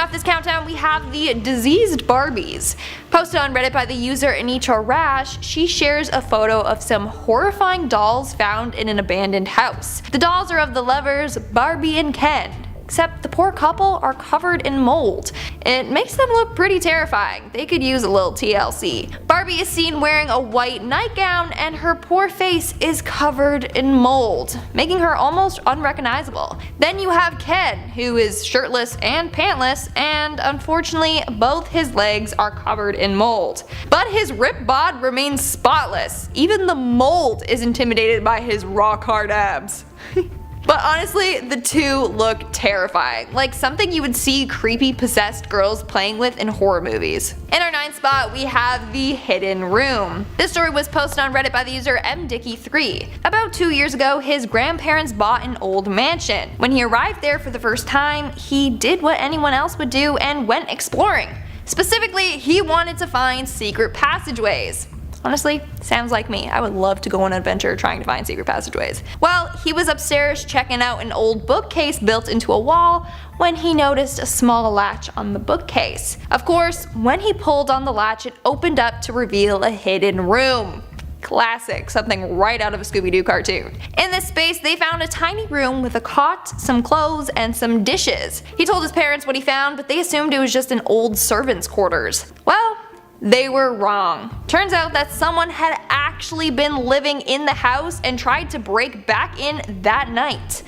off this countdown, we have the diseased Barbies. Posted on Reddit by the user Anitra Rash, she shares a photo of some horrifying dolls found in an abandoned house. The dolls are of the lovers Barbie and Ken, except the poor couple are covered in mold. It makes them look pretty terrifying. They could use a little TLC. Barbie is seen wearing a white nightgown and her poor face is covered in mold, making her almost unrecognizable. Then you have Ken, who is shirtless and pantless, and unfortunately both his legs are covered in mold. But his ripped bod remains spotless. Even the mold is intimidated by his rock hard abs. But honestly, the two look terrifying, like something you would see creepy possessed girls playing with in horror movies. In our 9th spot, we have the hidden room. This story was posted on Reddit by the user mdicky3. About 2 years ago, his grandparents bought an old mansion. When he arrived there for the first time, he did what anyone else would do and went exploring. Specifically, he wanted to find secret passageways. Honestly, sounds like me. I would love to go on an adventure trying to find secret passageways. Well, he was upstairs checking out an old bookcase built into a wall when he noticed a small latch on the bookcase. Of course, when he pulled on the latch, it opened up to reveal a hidden room. Classic, something right out of a Scooby-Doo cartoon. In this space, they found a tiny room with a cot, some clothes, and some dishes. He told his parents what he found, but they assumed it was just an old servant's quarters. Well, they were wrong. Turns out that someone had actually been living in the house and tried to break back in that night.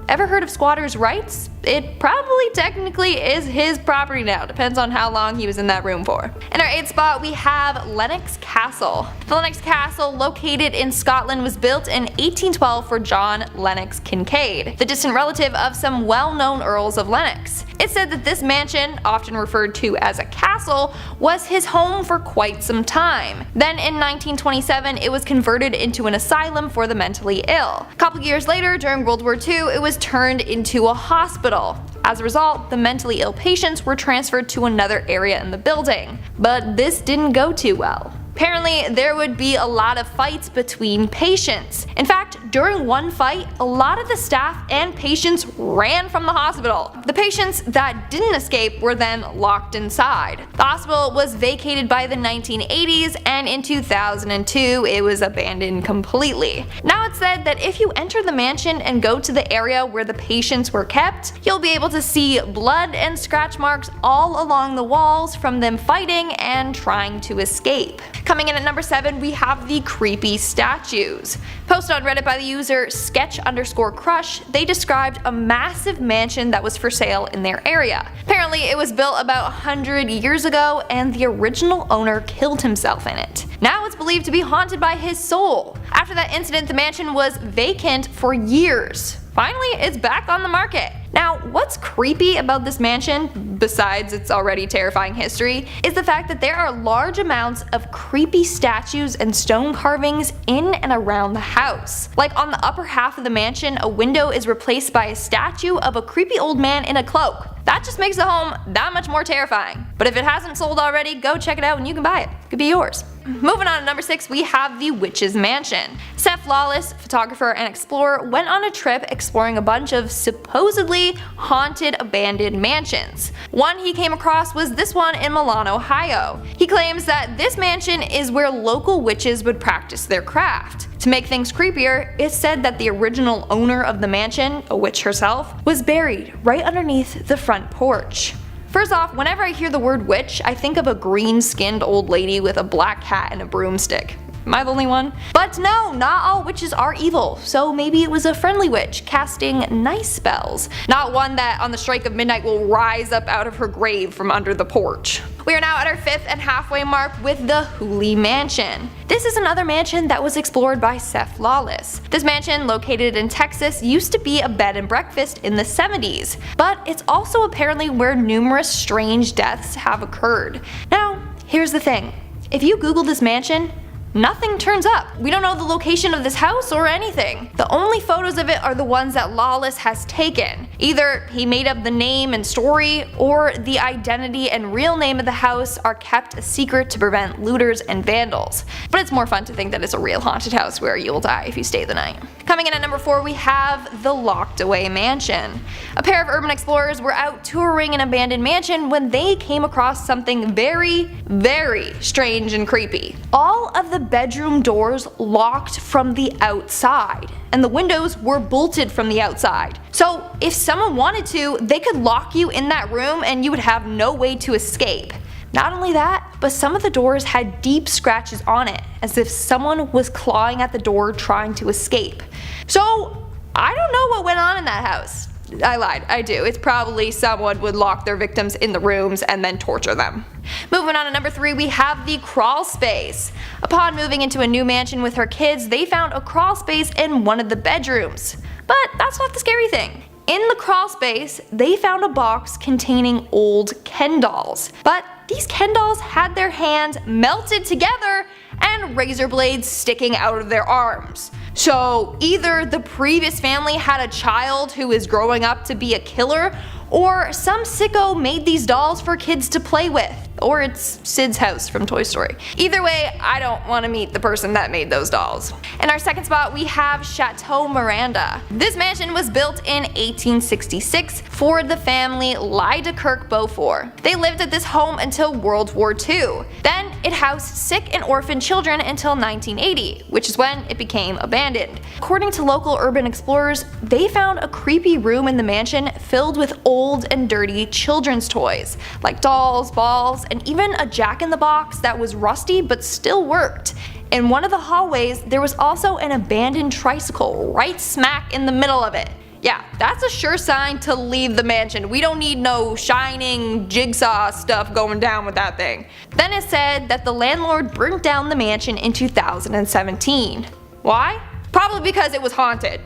Ever heard of squatters' rights? It probably technically is his property now, depends on how long he was in that room for. In our 8th spot, we have Lennox Castle. The Lennox Castle, located in Scotland, was built in 1812 for John Lennox Kincaid, the distant relative of some well-known earls of Lennox. It's said that this mansion, often referred to as a castle, was his home for quite some time. Then in 1927, it was converted into an asylum for the mentally ill. A couple years later, during World War II, it was turned into a hospital. As a result, the mentally ill patients were transferred to another area in the building. But this didn't go too well. Apparently, there would be a lot of fights between patients. In fact, during one fight, a lot of the staff and patients ran from the hospital. The patients that didn't escape were then locked inside. The hospital was vacated by the 1980s, and in 2002 it was abandoned completely. Now it's said that if you enter the mansion and go to the area where the patients were kept, you'll be able to see blood and scratch marks all along the walls from them fighting and trying to escape. Coming in at number 7, we have the creepy statues. Posted on Reddit by the user sketch_crush, they described a massive mansion that was for sale in their area. Apparently it was built about 100 years ago and the original owner killed himself in it. Now it's believed to be haunted by his soul. After that incident, the mansion was vacant for years. Finally, it's back on the market. Now, what's creepy about this mansion, besides its already terrifying history, is the fact that there are large amounts of creepy statues and stone carvings in and around the house. Like on the upper half of the mansion, a window is replaced by a statue of a creepy old man in a cloak. That just makes the home that much more terrifying. But if it hasn't sold already, go check it out and you can buy it. It could be yours. Moving on to number 6, we have the Witch's Mansion. Seth Lawless, photographer and explorer, went on a trip exploring a bunch of supposedly haunted abandoned mansions. One he came across was this one in Milan, Ohio. He claims that this mansion is where local witches would practice their craft. To make things creepier, it's said that the original owner of the mansion, a witch herself, was buried right underneath the front porch. First off, whenever I hear the word witch, I think of a green-skinned old lady with a black hat and a broomstick. Am I the only one? But no, not all witches are evil, so maybe it was a friendly witch casting nice spells, not one that on the strike of midnight will rise up out of her grave from under the porch. We are now at our 5th and halfway mark with the Hooley Mansion. This is another mansion that was explored by Seth Lawless. This mansion, located in Texas, used to be a bed and breakfast in the 70s, but it's also apparently where numerous strange deaths have occurred. Now, here's the thing. If you Google this mansion, nothing turns up. We don't know the location of this house or anything. The only photos of it are the ones that Lawless has taken. Either he made up the name and story, or the identity and real name of the house are kept a secret to prevent looters and vandals. But it's more fun to think that it's a real haunted house where you'll die if you stay the night. Coming in at number 4, we have the locked away mansion. A pair of urban explorers were out touring an abandoned mansion when they came across something very, very strange and creepy. All of the bedroom doors locked from the outside, and the windows were bolted from the outside. So if someone wanted to, they could lock you in that room and you would have no way to escape. Not only that, but some of the doors had deep scratches on it, as if someone was clawing at the door trying to escape. So I don't know what went on in that house. I lied, I do. It's probably someone would lock their victims in the rooms and then torture them. Moving on to number 3, we have the crawl space. Upon moving into a new mansion with her kids, they found a crawl space in one of the bedrooms. But that's not the scary thing. In the crawl space, they found a box containing old Ken dolls. But these Ken dolls had their hands melted together and razor blades sticking out of their arms. So either the previous family had a child who is growing up to be a killer, or some sicko made these dolls for kids to play with. Or it's Sid's house from Toy Story. Either way, I don't want to meet the person that made those dolls. In our second spot, we have Chateau Miranda. This mansion was built in 1866 for the family Lyda Kirk Beaufort. They lived at this home until World War II. Then it housed sick and orphaned children until 1980, which is when it became abandoned. According to local urban explorers, they found a creepy room in the mansion filled with old and dirty children's toys, like dolls, balls, and even a jack-in-the-box that was rusty but still worked. In one of the hallways, there was also an abandoned tricycle right smack in the middle of it. Yeah, that's a sure sign to leave the mansion. We don't need no shining jigsaw stuff going down with that thing. Then it said that the landlord burnt down the mansion in 2017. Why? Probably because it was haunted.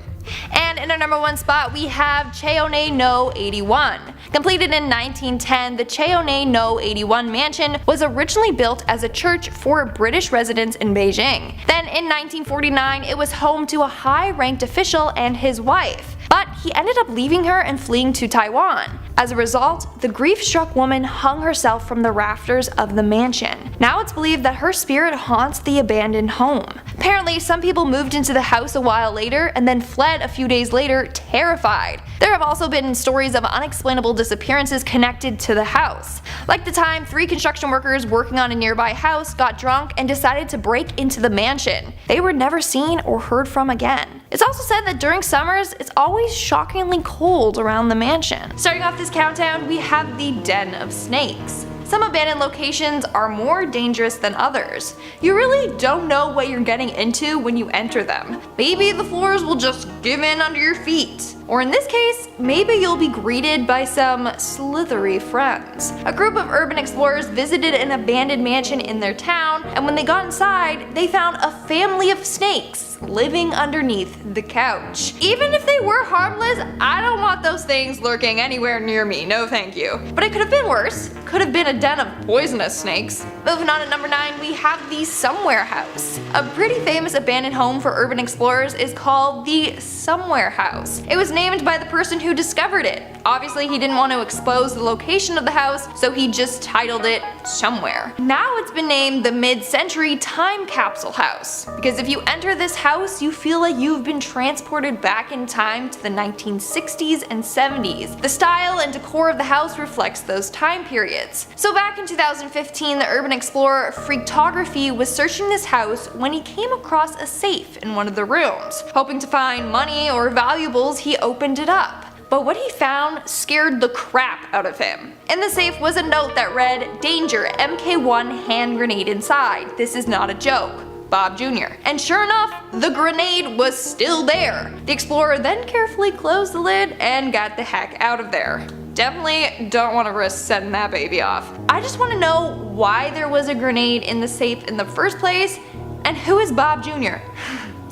And in our number 1 spot, we have Cheoney No 81. Completed in 1910, the Cheoney No 81 mansion was originally built as a church for British residents in Beijing. Then in 1949, it was home to a high-ranked official and his wife. But he ended up leaving her and fleeing to Taiwan. As a result, the grief-struck woman hung herself from the rafters of the mansion. Now it's believed that her spirit haunts the abandoned home. Apparently, some people moved into the house a while later and then fled a few days later, terrified. There have also been stories of unexplainable disappearances connected to the house. Like the time 3 construction workers working on a nearby house got drunk and decided to break into the mansion. They were never seen or heard from again. It's also said that during summers, it's always shockingly cold around the mansion. Starting off this countdown, we have the Den of Snakes. Some abandoned locations are more dangerous than others. You really don't know what you're getting into when you enter them. Maybe the floors will just give in under your feet. Or in this case, maybe you'll be greeted by some slithery friends. A group of urban explorers visited an abandoned mansion in their town, and when they got inside, they found a family of snakes living underneath the couch. Even if they were harmless, I don't want those things lurking anywhere near me, no thank you. But it could have been worse. Could have been a den of poisonous snakes. Moving on to number 9, we have the Somewhere House. A pretty famous abandoned home for urban explorers is called the Somewhere House. It was named by the person who discovered it. Obviously, he didn't want to expose the location of the house, so he just titled it Somewhere. Now it's been named the Mid-Century Time Capsule House, because if you enter this house, you feel like you've been transported back in time to the 1960s and 70s. The style and decor of the house reflects those time periods. So back in 2015, the urban explorer Freaktography was searching this house when he came across a safe in one of the rooms. Hoping to find money or valuables, he opened it up. But what he found scared the crap out of him. In the safe was a note that read, "Danger, MK1 hand grenade inside. This is not a joke. Bob Jr." And sure enough, the grenade was still there. The explorer then carefully closed the lid and got the heck out of there. Definitely don't want to risk setting that baby off. I just want to know why there was a grenade in the safe in the first place, and who is Bob Jr.?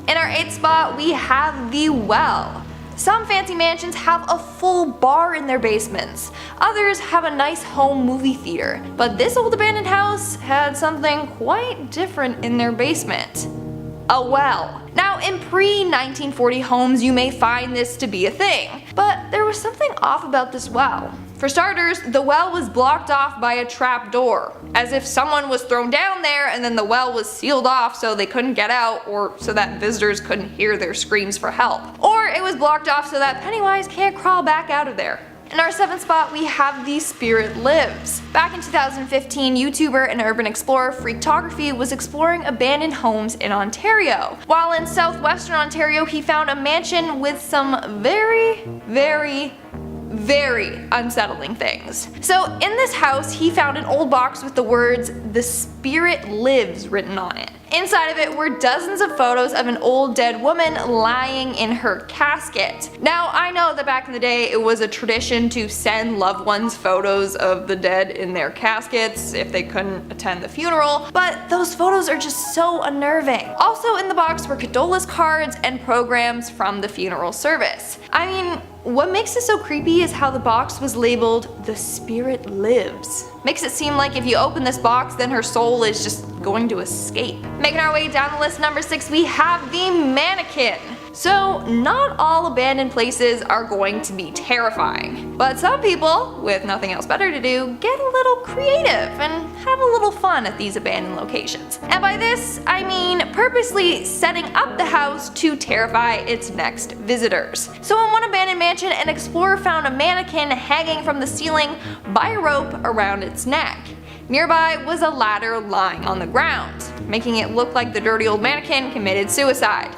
In our 8th spot, we have the Well. Some fancy mansions have a full bar in their basements. Others have a nice home movie theater. But this old abandoned house had something quite different in their basement. A well. Now, in pre-1940 homes, you may find this to be a thing, but there was something off about this well. For starters, the well was blocked off by a trap door, as if someone was thrown down there and then the well was sealed off so they couldn't get out, or so that visitors couldn't hear their screams for help. Or it was blocked off so that Pennywise can't crawl back out of there. In our 7th spot, we have The Spirit Lives. Back in 2015, YouTuber and urban explorer Freaktography was exploring abandoned homes in Ontario. While in southwestern Ontario, he found a mansion with some very unsettling things. So in this house, he found an old box with the words "The Spirit Lives" written on it. Inside of it were dozens of photos of an old dead woman lying in her casket. Now, I know that back in the day it was a tradition to send loved ones photos of the dead in their caskets if they couldn't attend the funeral, but those photos are just so unnerving. Also in the box were condolence cards and programs from the funeral service. I mean, what makes it so creepy is how the box was labeled "The Spirit Lives." Makes it seem like if you open this box, then her soul is just going to escape. Making our way down the list, number 6, we have the mannequin. So not all abandoned places are going to be terrifying, but some people, with nothing else better to do, get a little creative and have a little fun at these abandoned locations. And by this, I mean purposely setting up the house to terrify its next visitors. So in one abandoned mansion, an explorer found a mannequin hanging from the ceiling by a rope around its neck. Nearby was a ladder lying on the ground, making it look like the dirty old mannequin committed suicide.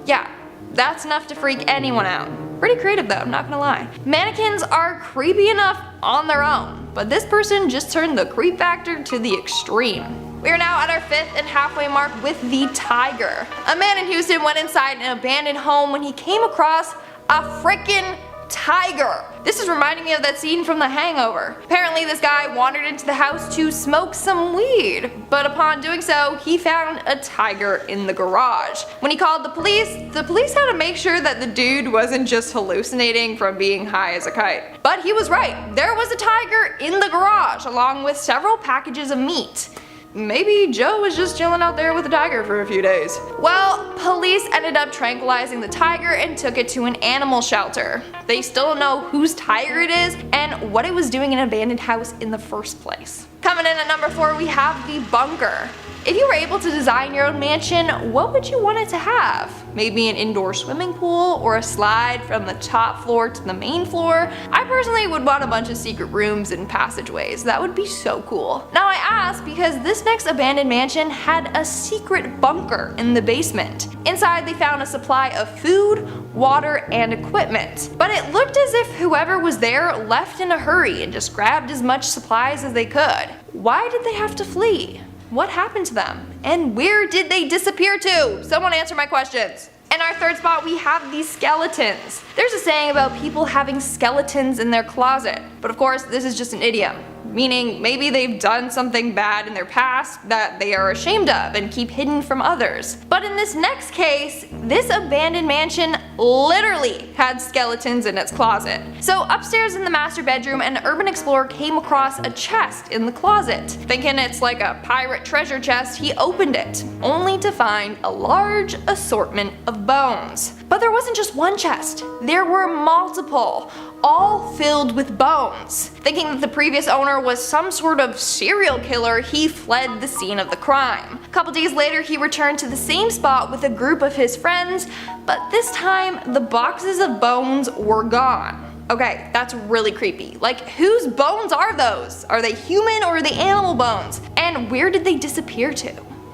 Yeah, that's enough to freak anyone out. Pretty creative though, I'm not gonna lie. Mannequins are creepy enough on their own, but this person just turned the creep factor to the extreme. We are now at our 5th and halfway mark with the tiger. A man in Houston went inside an abandoned home when he came across a frickin' tiger. This is reminding me of that scene from The Hangover. Apparently this guy wandered into the house to smoke some weed, but upon doing so, he found a tiger in the garage. When he called the police had to make sure that the dude wasn't just hallucinating from being high as a kite. But he was right. There was a tiger in the garage, along with several packages of meat. Maybe Joe was just chilling out there with a tiger for a few days. Well, police ended up tranquilizing the tiger and took it to an animal shelter. They still don't know whose tiger it is and what it was doing in an abandoned house in the first place. Coming in at number 4, we have the bunker. If you were able to design your own mansion, what would you want it to have? Maybe an indoor swimming pool or a slide from the top floor to the main floor? I personally would want a bunch of secret rooms and passageways. That would be so cool. Now I ask because this next abandoned mansion had a secret bunker in the basement. Inside they found a supply of food, water, and equipment. But it looked as if whoever was there left in a hurry and just grabbed as much supplies as they could. Why did they have to flee? What happened to them? And where did they disappear to? Someone answer my questions. In our 3rd spot, we have these skeletons. There's a saying about people having skeletons in their closet, but of course this is just an idiom, meaning maybe they've done something bad in their past that they are ashamed of and keep hidden from others. But in this next case, this abandoned mansion literally had skeletons in its closet. So upstairs in the master bedroom, an urban explorer came across a chest in the closet. Thinking it's like a pirate treasure chest, he opened it, only to find a large assortment of bones. But there wasn't just one chest, there were multiple, all filled with bones. Thinking that the previous owner was some sort of serial killer, he fled the scene of the crime. A couple days later, he returned to the same spot with a group of his friends, but this time the boxes of bones were gone. Okay, that's really creepy. Like, whose bones are those? Are they human or are they animal bones? And where did they disappear to?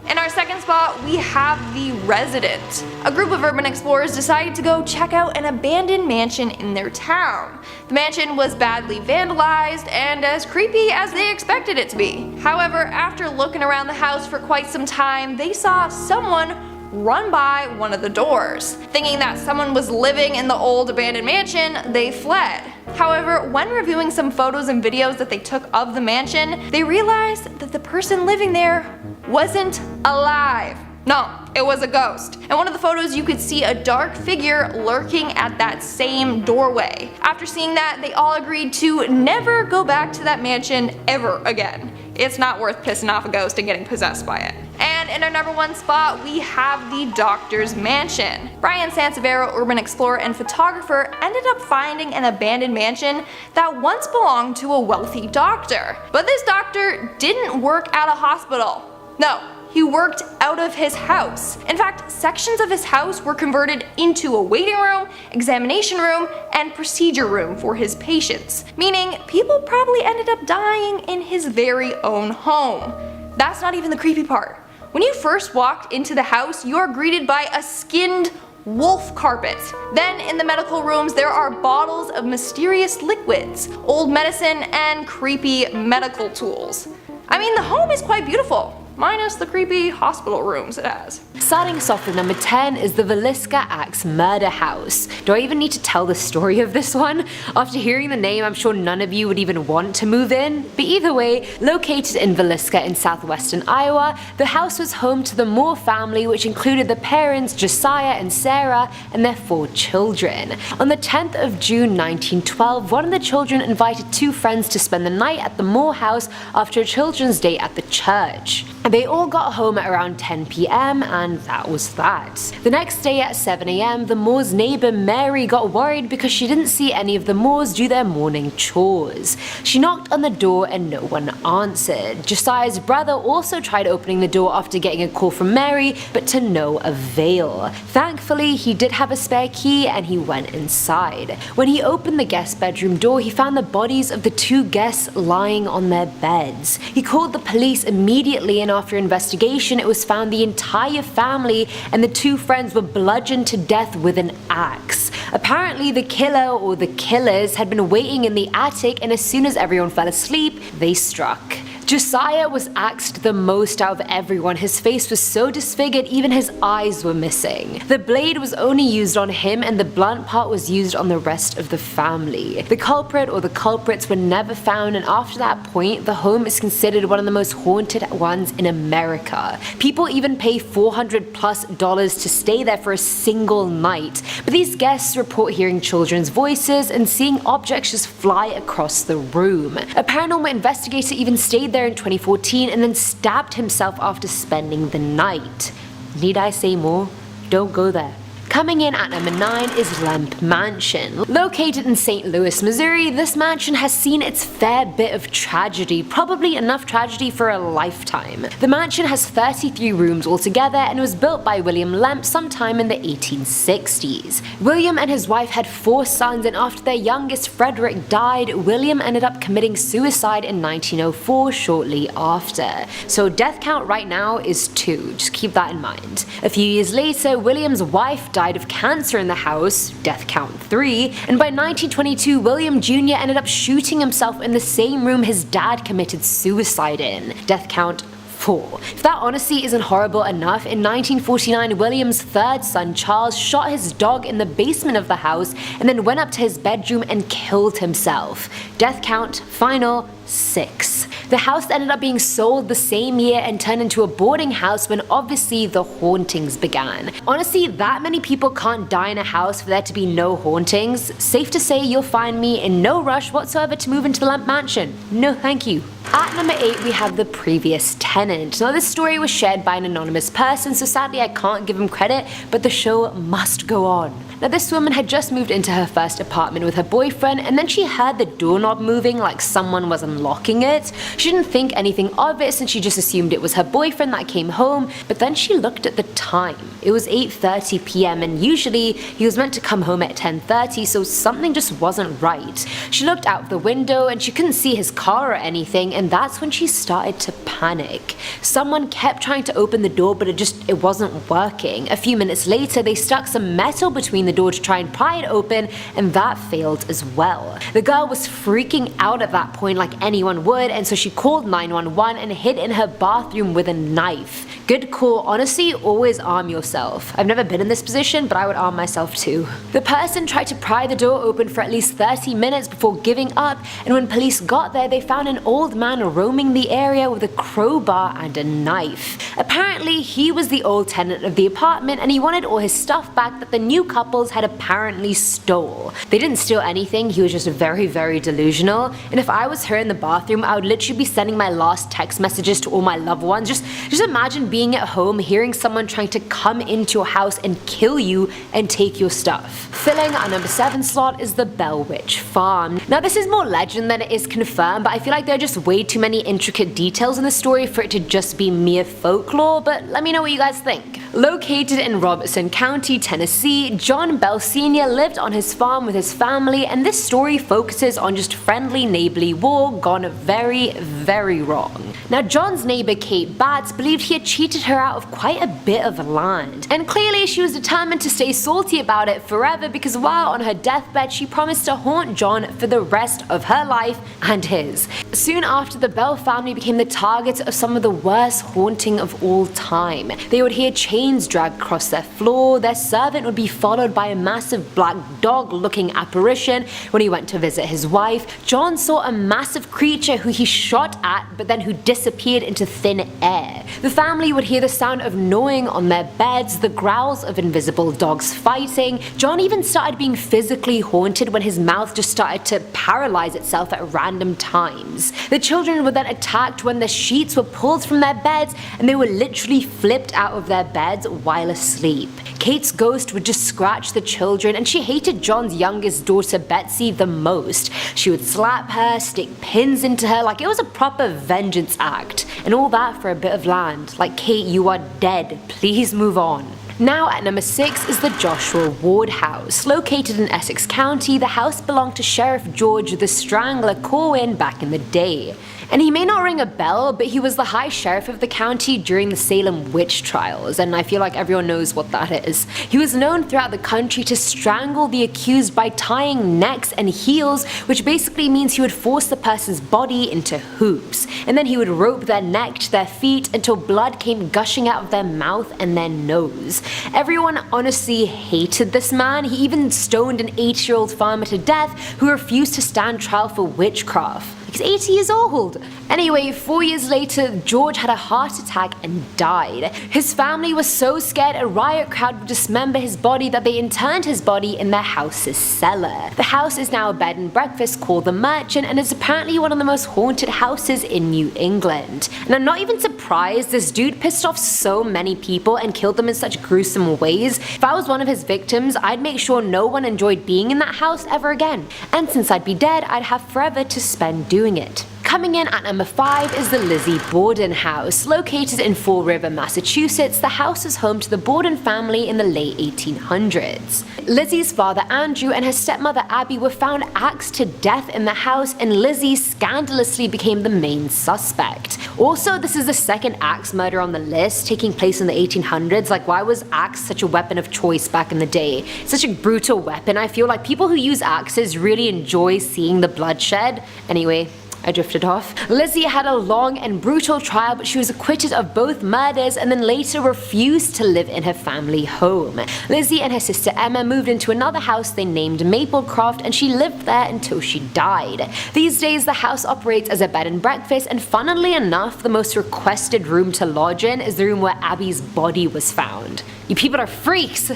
In our 2nd spot, we have the Resident. A group of urban explorers decided to go check out an abandoned mansion in their town. The mansion was badly vandalized and as creepy as they expected it to be. However, after looking around the house for quite some time, they saw someone run by one of the doors. Thinking that someone was living in the old abandoned mansion, they fled. However, when reviewing some photos and videos that they took of the mansion, they realized that the person living there wasn't alive. No, it was a ghost. In one of the photos you could see a dark figure lurking at that same doorway. After seeing that, they all agreed to never go back to that mansion ever again. It's not worth pissing off a ghost and getting possessed by it. And in our number 1 spot, we have the Doctor's Mansion. Brian Sansevero, urban explorer and photographer, ended up finding an abandoned mansion that once belonged to a wealthy doctor. But this doctor didn't work at a hospital. No, he worked out of his house. In fact, sections of his house were converted into a waiting room, examination room, and procedure room for his patients, meaning people probably ended up dying in his very own home. That's not even the creepy part. When you first walked into the house, you are greeted by a skinned wolf carpet. Then in the medical rooms there are bottles of mysterious liquids, old medicine, and creepy medical tools. I mean, the home is quite beautiful, minus the creepy hospital rooms it has. Starting us off with number 10 is the Villisca Axe Murder House. Do I even need to tell the story of this one? After hearing the name, I'm sure none of you would even want to move in. But either way, located in Villisca in southwestern Iowa, the house was home to the Moore family, which included the parents Josiah and Sarah and their 4 children. On the 10th of June 1912, one of the children invited 2 friends to spend the night at the Moore house after a children's day at the church. They all got home at around 10 p.m. and that was that. The next day at 7 a.m. the Moores' neighbor Mary got worried because she didn't see any of the Moores do their morning chores. She knocked on the door and no one answered. Josiah's brother also tried opening the door after getting a call from Mary, but to no avail. Thankfully, he did have a spare key and he went inside. When he opened the guest bedroom door, he found the bodies of the 2 guests lying on their beds. He called the police immediately, and after investigation, it was found the entire family and the 2 friends were bludgeoned to death with an axe. Apparently, the killer or the killers had been waiting in the attic, and as soon as everyone fell asleep, they struck. Josiah was axed the most out of everyone. His face was so disfigured, even his eyes were missing. The blade was only used on him and the blunt part was used on the rest of the family. The culprit or the culprits were never found, and after that point, the home is considered one of the most haunted ones in America. People even pay $400+ to stay there for a single night. But these guests report hearing children's voices and seeing objects just fly across the room. A paranormal investigator even stayed there in 2014 and then stabbed himself after spending the night. Need I say more? Don't go there. Coming in at number 9 is Lemp Mansion. Located in St. Louis, Missouri, this mansion has seen its fair bit of tragedy, probably enough tragedy for a lifetime. The mansion has 33 rooms altogether and was built by William Lemp sometime in the 1860s. William and his wife had 4 sons, and after their youngest Frederick died, William ended up committing suicide in 1904 shortly after. So death count right now is 2, just keep that in mind. A few years later, William's wife died of cancer in the house, death count 3, and by 1922 William Jr. ended up shooting himself in the same room his dad committed suicide in, death count 4. If that honestly isn't horrible enough, in 1949 William's 3rd son Charles shot his dog in the basement of the house and then went up to his bedroom and killed himself, death count final 6. The house ended up being sold the same year and turned into a boarding house when obviously the hauntings began. Honestly, that many people can't die in a house for there to be no hauntings. Safe to say you'll find me in no rush whatsoever to move into the Lemp Mansion. No thank you. At number 8 we have the previous tenant. Now this story was shared by an anonymous person, so sadly I can't give him credit, but the show must go on. Now this woman had just moved into her first apartment with her boyfriend, and then she heard the doorknob moving like someone was unlocking it. She didn't think anything of it since she just assumed it was her boyfriend that came home, but then she looked at the time. It was 8:30 p.m. and usually he was meant to come home at 10:30, so something just wasn't right. She looked out the window and she couldn't see his car or anything, and that's when she started to panic. Someone kept trying to open the door, but it wasn't working. A few minutes later they stuck some metal between the door to try and pry it open, and that failed as well. The girl was freaking out at that point like anyone would, and so she called 911 and hid in her bathroom with a knife. Good call. Honestly, always arm yourself. I've never been in this position, but I would arm myself too. The person tried to pry the door open for at least 30 minutes before giving up, and when police got there, they found an old man roaming the area with a crowbar and a knife. Apparently, he was the old tenant of the apartment, and he wanted all his stuff back that the new couples had apparently stole. They didn't steal anything, he was just very, very delusional, and if I was her in the bathroom, I would literally be sending my last text messages to all my loved ones. Just imagine being at home, hearing someone trying to come into your house and kill you and take your stuff. Filling our number 7 slot is the Bell Witch Farm. Now this is more legend than it is confirmed, but I feel like there are just way too many intricate details in the story for it to just be mere folklore, but let me know what you guys think. Located in Robertson County, Tennessee, John Bell Sr. lived on his farm with his family, and this story focuses on just friendly neighborly war gone very, very wrong. Now John's neighbor Kate Batts believed he had cheated her out of quite a bit of land, and clearly she was determined to stay salty about it forever because while on her deathbed she promised to haunt John for the rest of her life and his. Soon after, the Bell family became the target of some of the worst haunting of all time. They would hear chains dragged across their floor, their servant would be followed by a massive black dog looking apparition. When he went to visit his wife, John saw a massive creature who he shot at but then who disappeared into thin air. The family would hear the sound of gnawing on their beds, the growls of invisible dogs fighting. John even started being physically haunted when his mouth just started to paralyze itself at random times. The children were then attacked when the sheets were pulled from their beds and they were literally flipped out of their beds while asleep. Kate's ghost would just scratch the children, and she hated John's youngest daughter Betsy the most. She would slap her, stick pins into her, like it was a proper vengeance act. And all that for a bit of land. Like, Kate, you are dead. Please move on. Now at number 6 is the Joshua Ward House. Located in Essex County, the house belonged to Sheriff George the Strangler Corwin back in the day. And he may not ring a bell, but he was the high sheriff of the county during the Salem witch trials, and I feel like everyone knows what that is. He was known throughout the country to strangle the accused by tying necks and heels, which basically means he would force the person's body into hoops, and then he would rope their neck to their feet until blood came gushing out of their mouth and their nose. Everyone honestly hated this man. He even stoned an 8-year-old farmer to death who refused to stand trial for witchcraft. He's 80 years old. Anyway, 4 years later, George had a heart attack and died. His family was so scared a riot crowd would dismember his body that they interned his body in their house's cellar. The house is now a bed and breakfast called The Merchant and is apparently one of the most haunted houses in New England. And I'm not even surprised, this dude pissed off so many people and killed them in such gruesome ways. If I was one of his victims, I'd make sure no one enjoyed being in that house ever again. And since I'd be dead, I'd have forever to spend doing it. Coming in at number 5 is the Lizzie Borden House. Located in Fall River, Massachusetts, the house is home to the Borden family in the late 1800s. Lizzie's father Andrew and her stepmother Abby were found axed to death in the house, and Lizzie scandalously became the main suspect. Also, this is the second axe murder on the list, taking place in the 1800s. Like, why was axe such a weapon of choice back in the day? Such a brutal weapon. I feel like people who use axes really enjoy seeing the bloodshed. Anyway, I drifted off. Lizzie had a long and brutal trial, but she was acquitted of both murders and then later refused to live in her family home. Lizzie and her sister Emma moved into another house they named Maplecroft, and she lived there until she died. These days, the house operates as a bed and breakfast, and funnily enough, the most requested room to lodge in is the room where Abby's body was found. You people are freaks!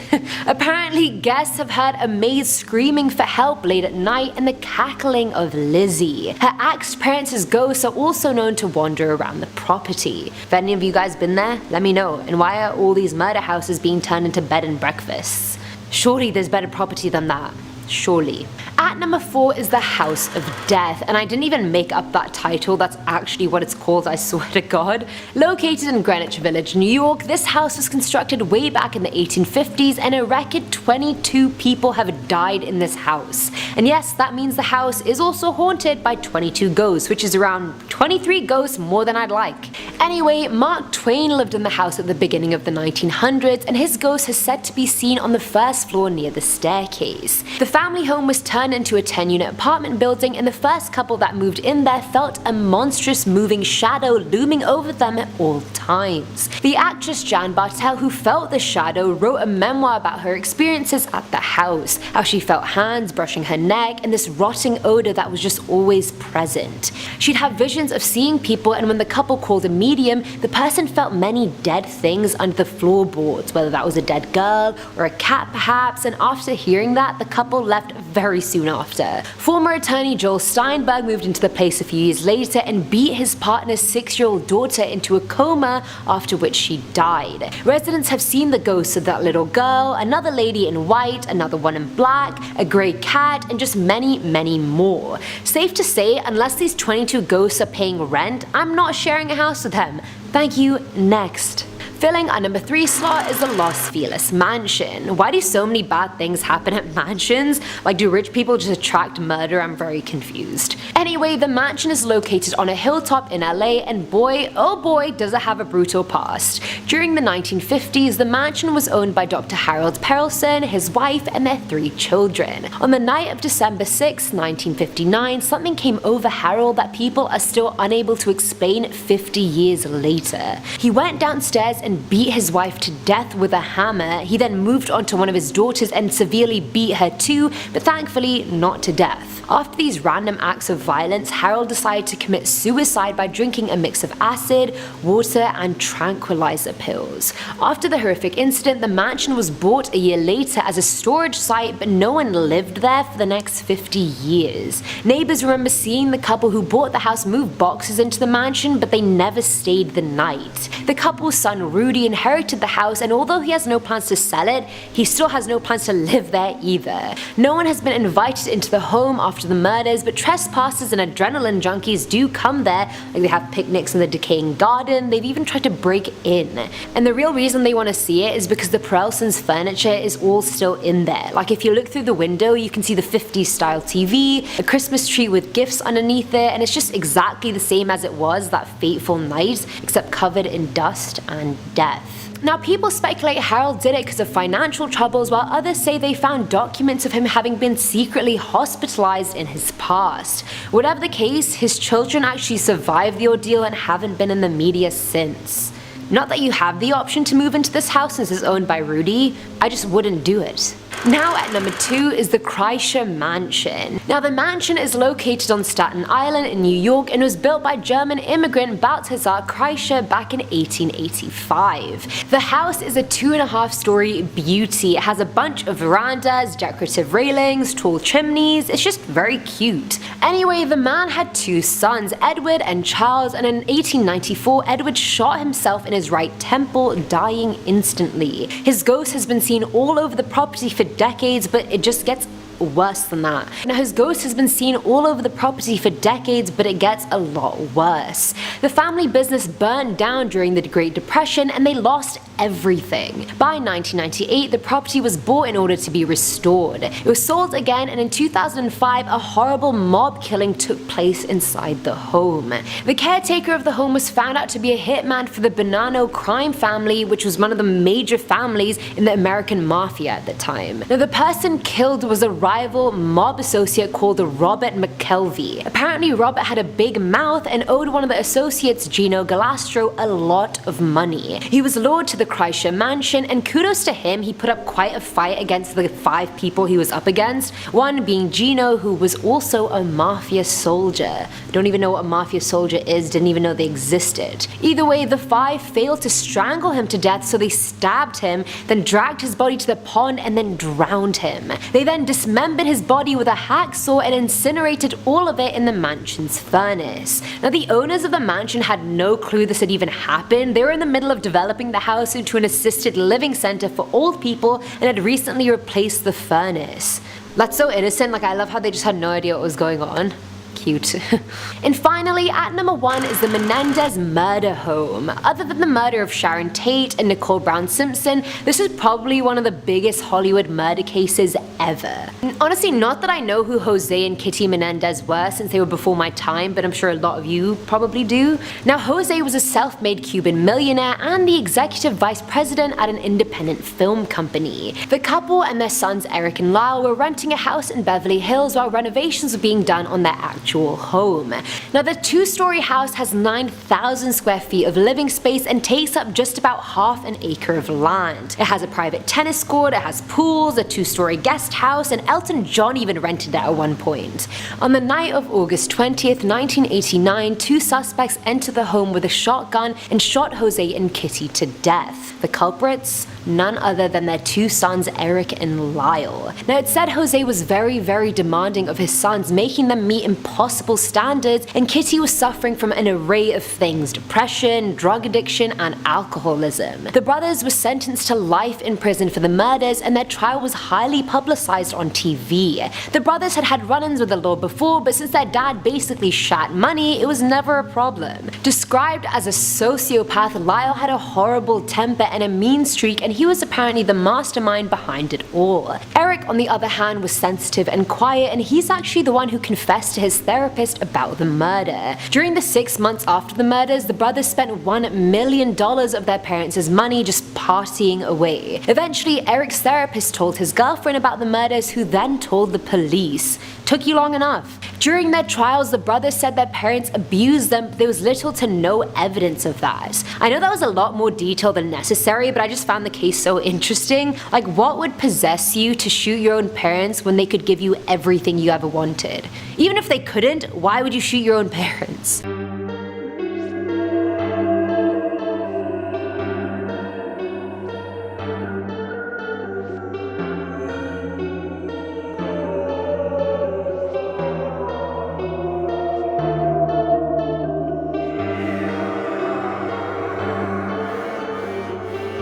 Apparently, guests have heard a maid screaming for help late at night and the cackling of Lizzie. Her axed parents' ghosts are also known to wander around the property. If any of you guys been there, let me know. And why are all these murder houses being turned into bed and breakfasts? Surely there's better property than that. Surely. At number 4 is the House of Death, and I didn't even make up that title, that's actually what it's called, I swear to God. Located in Greenwich Village, New York, this house was constructed way back in the 1850s, and a record 22 people have died in this house. And yes, that means the house is also haunted by 22 ghosts, which is around 23 ghosts more than I'd like. Anyway, Mark Twain lived in the house at the beginning of the 1900s, and his ghost is said to be seen on the first floor near the staircase. The family home was turned into a 10-unit apartment building, and the first couple that moved in there felt a monstrous moving shadow looming over them at all times. The actress Jan Bartel, who felt the shadow, wrote a memoir about her experiences at the house, how she felt hands brushing her neck and this rotting odor that was just always present. She'd have visions of seeing people, and when the couple called a medium, the person felt many dead things under the floorboards, whether that was a dead girl or a cat perhaps, and after hearing that, the couple left very soon after. Former attorney Joel Steinberg moved into the place a few years later and beat his partner's 6-year-old daughter into a coma, after which she died. Residents have seen the ghosts of that little girl, another lady in white, another one in black, a grey cat, and just many, many more. Safe to say, unless these 22 ghosts are paying rent, I'm not sharing a house with them. Thank you, next. Filling our number 3 slot is the Los Feliz Mansion. Why do so many bad things happen at mansions? Like, do rich people just attract murder? I'm very confused. Anyway, the mansion is located on a hilltop in LA, and boy, oh boy, does it have a brutal past. During the 1950s, the mansion was owned by Dr. Harold Perelson, his wife, and their 3 children. On the night of December 6, 1959, something came over Harold that people are still unable to explain 50 years later. He went downstairs and beat his wife to death with a hammer. He then moved on to one of his daughters and severely beat her too, but thankfully not to death. After these random acts of violence, Harold decided to commit suicide by drinking a mix of acid, water, and tranquilizer pills. After the horrific incident, the mansion was bought a year later as a storage site, but no one lived there for the next 50 years. Neighbors remember seeing the couple who bought the house move boxes into the mansion, but they never stayed the night. The couple's son Rudy inherited the house, and although he has no plans to sell it, he still has no plans to live there either. No one has been invited into the home after the murders, but trespassers and adrenaline junkies do come there. Like, they have picnics in the decaying garden. They've even tried to break in. And the real reason they want to see it is because the Perelsons' furniture is all still in there. Like, if you look through the window, you can see the 50s style TV, a Christmas tree with gifts underneath it, and it's just exactly the same as it was that fateful night, except covered in dust and death. Now, people speculate Harold did it because of financial troubles, while others say they found documents of him having been secretly hospitalized in his past. Whatever the case, his children actually survived the ordeal and haven't been in the media since. Not that you have the option to move into this house since it's owned by Rudy, I just wouldn't do it. Now at number 2 is the Kreischer Mansion. Now, the mansion is located on Staten Island in New York and was built by German immigrant Balthasar Kreischer back in 1885. The house is a 2.5-story beauty. It has a bunch of verandas, decorative railings, tall chimneys. It's just very cute. Anyway, the man had 2 sons, Edward and Charles, and in 1894 Edward shot himself in his right temple, dying instantly. His ghost has been seen all over the property for decades, but it just gets worse than that. Now, his ghost has been seen all over the property for decades, but it gets a lot worse. The family business burned down during the Great Depression and they lost everything. By 1998, the property was bought in order to be restored. It was sold again, and in 2005, a horrible mob killing took place inside the home. The caretaker of the home was found out to be a hitman for the Bonanno crime family, which was one of the major families in the American mafia at the time. Now, the person killed was a rival mob associate called Robert McKelvey. Apparently, Robert had a big mouth and owed one of the associates, Gino Galastro, a lot of money. He was lured to the Kreischer Mansion, and kudos to him, he put up quite a fight against the 5 people he was up against, one being Gino, who was also a mafia soldier. Don't even know what a mafia soldier is, didn't even know they existed. Either way, the 5 failed to strangle him to death, so they stabbed him, then dragged his body to the pond and then drowned him. They then dismembered his body with a hacksaw and incinerated all of it in the mansion's furnace. Now, the owners of the mansion had no clue this had even happened. They were in the middle of developing the house into an assisted living center for old people and had recently replaced the furnace. That's so innocent. Like, I love how they just had no idea what was going on. cute. And finally, at number 1 is the Menendez murder home. Other than the murder of Sharon Tate and Nicole Brown Simpson, this is probably one of the biggest Hollywood murder cases ever. And honestly, not that I know who Jose and Kitty Menendez were since they were before my time, but I'm sure a lot of you probably do. Now, Jose was a self-made Cuban millionaire and the executive vice president at an independent film company. The couple and their sons Eric and Lyle were renting a house in Beverly Hills while renovations were being done on their actual home. Now, the 2-story house has 9,000 square feet of living space and takes up just about half an acre of land. It has a private tennis court, it has pools, a 2-story guest house, and Elton John even rented it at one point. On the night of August 20th, 1989, 2 suspects entered the home with a shotgun and shot Jose and Kitty to death. The culprits? None other than their 2 sons Eric and Lyle. Now, it said Jose was very demanding of his sons, making them meet impossible standards, and Kitty was suffering from an array of things: depression, drug addiction, and alcoholism. The brothers were sentenced to life in prison for the murders, and their trial was highly publicized on TV. The brothers had had run-ins with the law before, but since their dad basically shat money, it was never a problem. Described as a sociopath, Lyle had a horrible temper and a mean streak, and he was apparently the mastermind behind it all. Eric, on the other hand, was sensitive and quiet, and he's actually the one who confessed to his therapist about the murder. During the 6 months after the murders, the brothers spent $1 million of their parents' money just partying away. Eventually, Eric's therapist told his girlfriend about the murders, who then told the police. Took you long enough. During their trials, the brothers said their parents abused them, but there was little to no evidence of that. I know that was a lot more detail than necessary, but I just found the case so interesting. Like, what would possess you to shoot your own parents when they could give you everything you ever wanted? Even if they couldn't, why would you shoot your own parents?